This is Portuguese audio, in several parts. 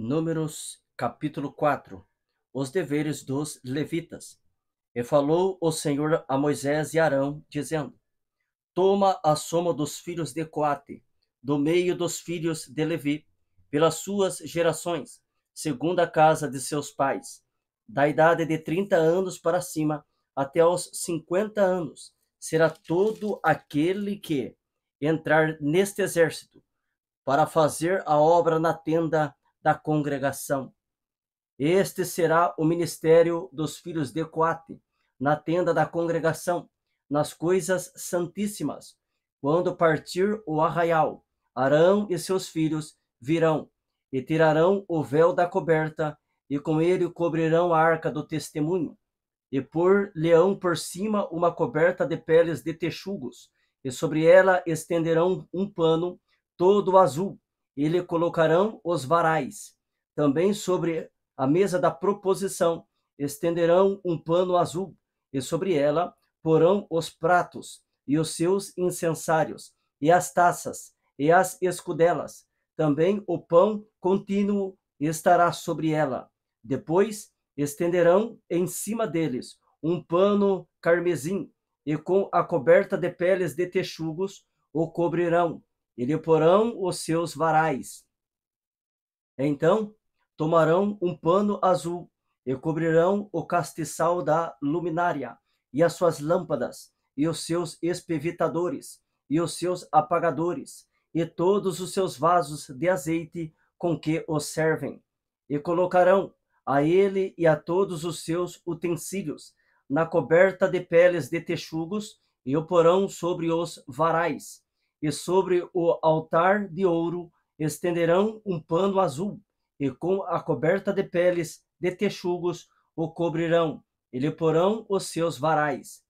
Números, capítulo 4. Os deveres dos levitas. E falou o Senhor a Moisés e Arão, dizendo: Toma a soma dos filhos de Coate, do meio dos filhos de Levi, pelas suas gerações, segundo a casa de seus pais, da idade de 30 anos para cima, até aos 50 anos, será todo aquele que entrar neste exército, para fazer a obra na tenda da congregação. Este será o ministério dos filhos de Coate, na tenda da congregação, nas coisas santíssimas. Quando partir o arraial, Arão e seus filhos virão, e tirarão o véu da coberta, e com ele cobrirão a arca do testemunho, e por-lhe-ão por cima uma coberta de peles de texugos, e sobre ela estenderão um pano todo azul, e lhe colocarão os varais. Também sobre a mesa da proposição estenderão um pano azul, e sobre ela porão os pratos, e os seus incensários, e as taças, e as escudelas. Também o pão contínuo estará sobre ela. Depois estenderão em cima deles um pano carmesim, e com a coberta de peles de texugos o cobrirão, e lhe porão os seus varais. Então tomarão um pano azul, e cobrirão o castiçal da luminária, e as suas lâmpadas, e os seus espevitadores, e os seus apagadores, e todos os seus vasos de azeite com que os servem. E colocarão a ele e a todos os seus utensílios na coberta de peles de texugos, e o porão sobre os varais. E sobre o altar de ouro estenderão um pano azul, e com a coberta de peles de texugos o cobrirão, e lhe porão os seus varais.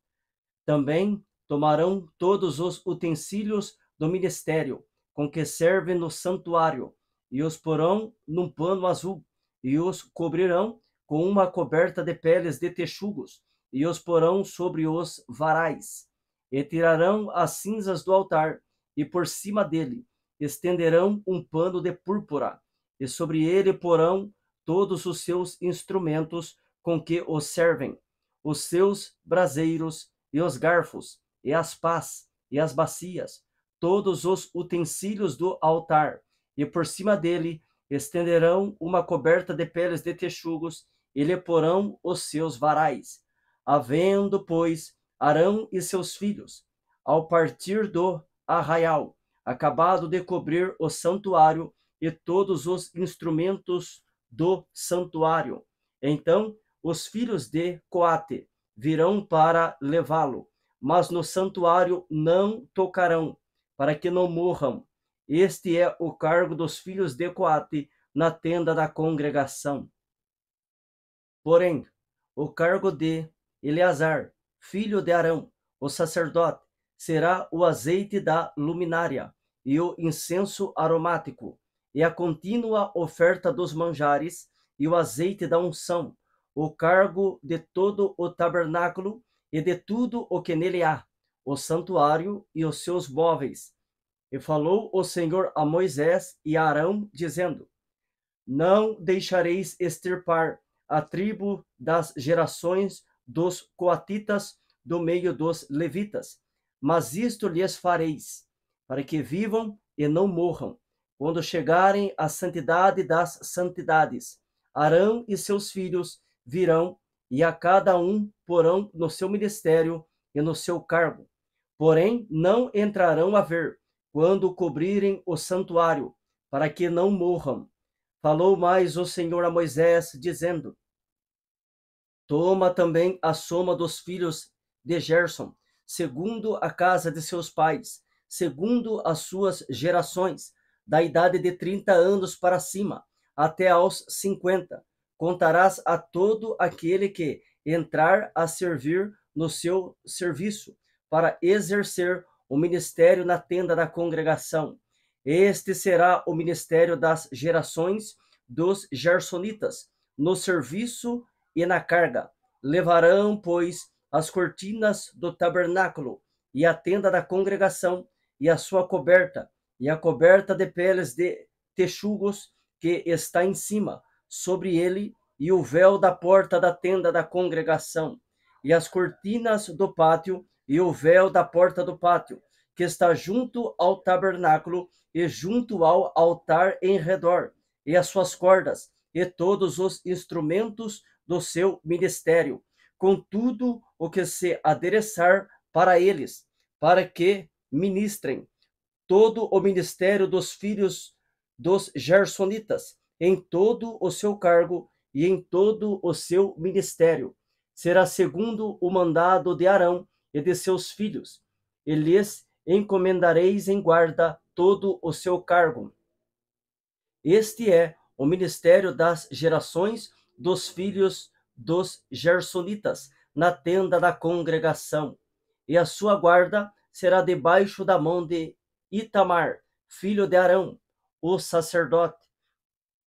Também tomarão todos os utensílios do ministério, com que servem no santuário, e os porão num pano azul, e os cobrirão com uma coberta de peles de texugos, e os porão sobre os varais. E tirarão as cinzas do altar, e por cima dele estenderão um pano de púrpura, e sobre ele porão todos os seus instrumentos com que os servem, os seus braseiros, e os garfos, e as pás, e as bacias, todos os utensílios do altar, e por cima dele estenderão uma coberta de peles de texugos, e lhe porão os seus varais. Havendo, pois, Arão e seus filhos, ao partir do arraial, acabado de cobrir o santuário e todos os instrumentos do santuário, então os filhos de Coate virão para levá-lo, mas no santuário não tocarão, para que não morram. Este é o cargo dos filhos de Coate na tenda da congregação. Porém, o cargo de Eleazar, filho de Arão, o sacerdote, será o azeite da luminária, e o incenso aromático, e a contínua oferta dos manjares, e o azeite da unção, o cargo de todo o tabernáculo e de tudo o que nele há, o santuário e os seus móveis. E falou o Senhor a Moisés e a Arão, dizendo: Não deixareis extirpar a tribo das gerações dos coatitas do meio dos levitas, mas isto lhes fareis, para que vivam e não morram, quando chegarem à santidade das santidades. Arão e seus filhos virão, e a cada um porão no seu ministério e no seu cargo. Porém, não entrarão a ver, quando cobrirem o santuário, para que não morram. Falou mais o Senhor a Moisés, dizendo: Toma também a soma dos filhos de Gerson, segundo a casa de seus pais, segundo as suas gerações, da idade de 30 anos para cima, até aos 50. Contarás a todo aquele que entrar a servir no seu serviço, para exercer o ministério na tenda da congregação. Este será o ministério das gerações dos Gersonitas, no serviço e na carga. Levarão, pois, as cortinas do tabernáculo, e a tenda da congregação, e a sua coberta, e a coberta de peles de texugos, que está em cima, sobre ele, e o véu da porta da tenda da congregação, e as cortinas do pátio, e o véu da porta do pátio, que está junto ao tabernáculo e junto ao altar em redor, e as suas cordas, e todos os instrumentos do seu ministério, com tudo o que se adereçar para eles, para que ministrem todo o ministério dos filhos dos Gersonitas, em todo o seu cargo e em todo o seu ministério. Será segundo o mandado de Arão e de seus filhos, e lhes encomendareis em guarda todo o seu cargo. Este é o ministério das gerações dos filhos dos Gersonitas, na tenda da congregação. E a sua guarda será debaixo da mão de Itamar, filho de Arão, o sacerdote.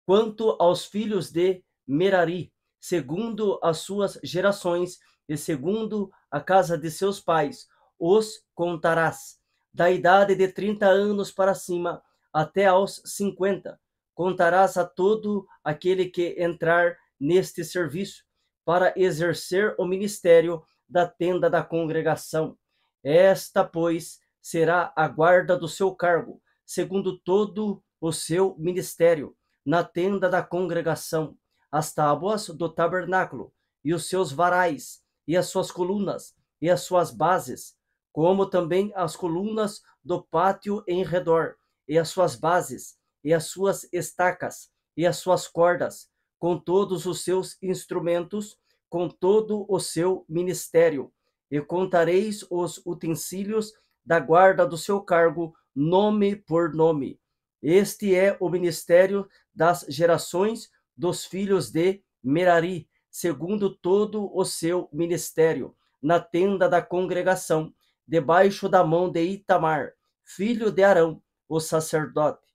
Quanto aos filhos de Merari, segundo as suas gerações e segundo a casa de seus pais, os contarás, da idade de 30 anos para cima até aos 50. Contarás a todo aquele que entrar neste serviço, para exercer o ministério da tenda da congregação. Esta, pois, será a guarda do seu cargo, segundo todo o seu ministério, na tenda da congregação, as tábuas do tabernáculo, e os seus varais, e as suas colunas, e as suas bases, como também as colunas do pátio em redor, e as suas bases, e as suas estacas, e as suas cordas, com todos os seus instrumentos, com todo o seu ministério. E contareis os utensílios da guarda do seu cargo, nome por nome. Este é o ministério das gerações dos filhos de Merari, segundo todo o seu ministério, na tenda da congregação, debaixo da mão de Itamar, filho de Arão, o sacerdote.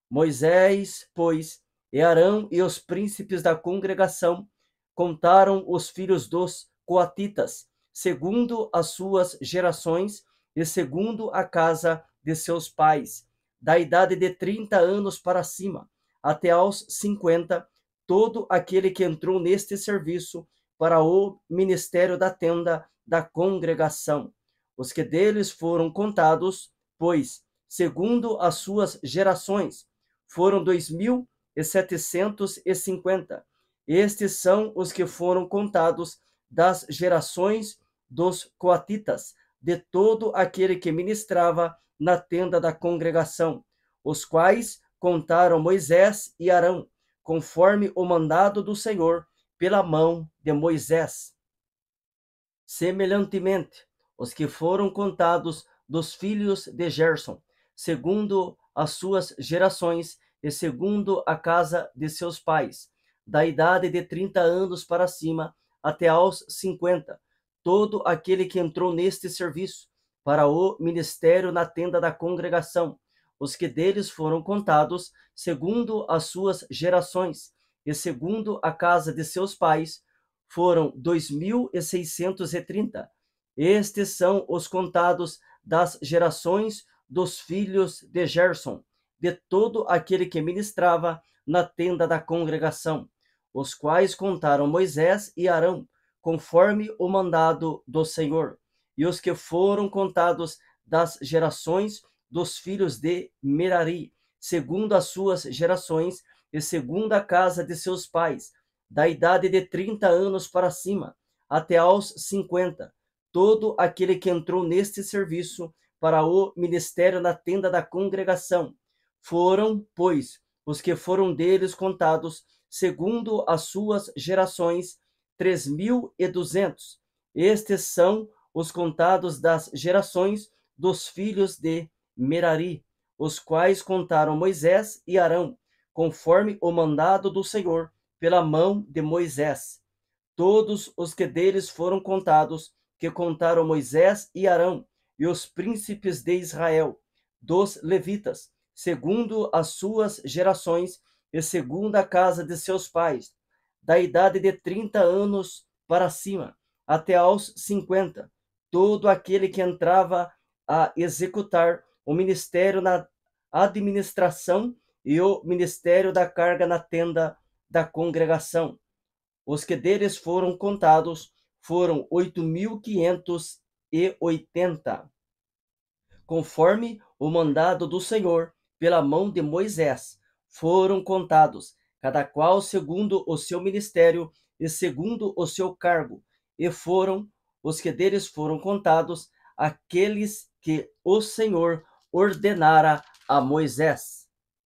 Moisés, pois, e Arão e os príncipes da congregação contaram os filhos dos coatitas, segundo as suas gerações e segundo a casa de seus pais, da idade de 30 anos para cima, até aos 50, todo aquele que entrou neste serviço para o ministério da tenda da congregação. Os que deles foram contados, pois, segundo as suas gerações, foram 2.750. Estes são os que foram contados das gerações dos coatitas, de todo aquele que ministrava na tenda da congregação, os quais contaram Moisés e Arão, conforme o mandado do Senhor, pela mão de Moisés. Semelhantemente, os que foram contados dos filhos de Gerson, segundo as suas gerações e segundo a casa de seus pais, da idade de 30 anos para cima até aos 50, todo aquele que entrou neste serviço para o ministério na tenda da congregação, os que deles foram contados segundo as suas gerações e segundo a casa de seus pais, foram 2.630. Estes são os contados das gerações dos filhos de Gerson, de todo aquele que ministrava na tenda da congregação, os quais contaram Moisés e Arão, conforme o mandado do Senhor, e os que foram contados das gerações dos filhos de Merari, segundo as suas gerações e segundo a casa de seus pais, da idade de 30 anos para cima, até aos 50, todo aquele que entrou neste serviço para o ministério na tenda da congregação. Foram, pois, os que foram deles contados, segundo as suas gerações, 3.200. Estes são os contados das gerações dos filhos de Merari, os quais contaram Moisés e Arão, conforme o mandado do Senhor, pela mão de Moisés. Todos os que deles foram contados, que contaram Moisés e Arão, e os príncipes de Israel, dos levitas, segundo as suas gerações e segundo a casa de seus pais, da idade de 30 anos para cima, até aos 50, todo aquele que entrava a executar o ministério na administração e o ministério da carga na tenda da congregação. Os que deles foram contados foram 8.580, conforme o mandado do Senhor pela mão de Moisés. Foram contados, cada qual segundo o seu ministério e segundo o seu cargo, e foram os que deles foram contados, aqueles que o Senhor ordenara a Moisés.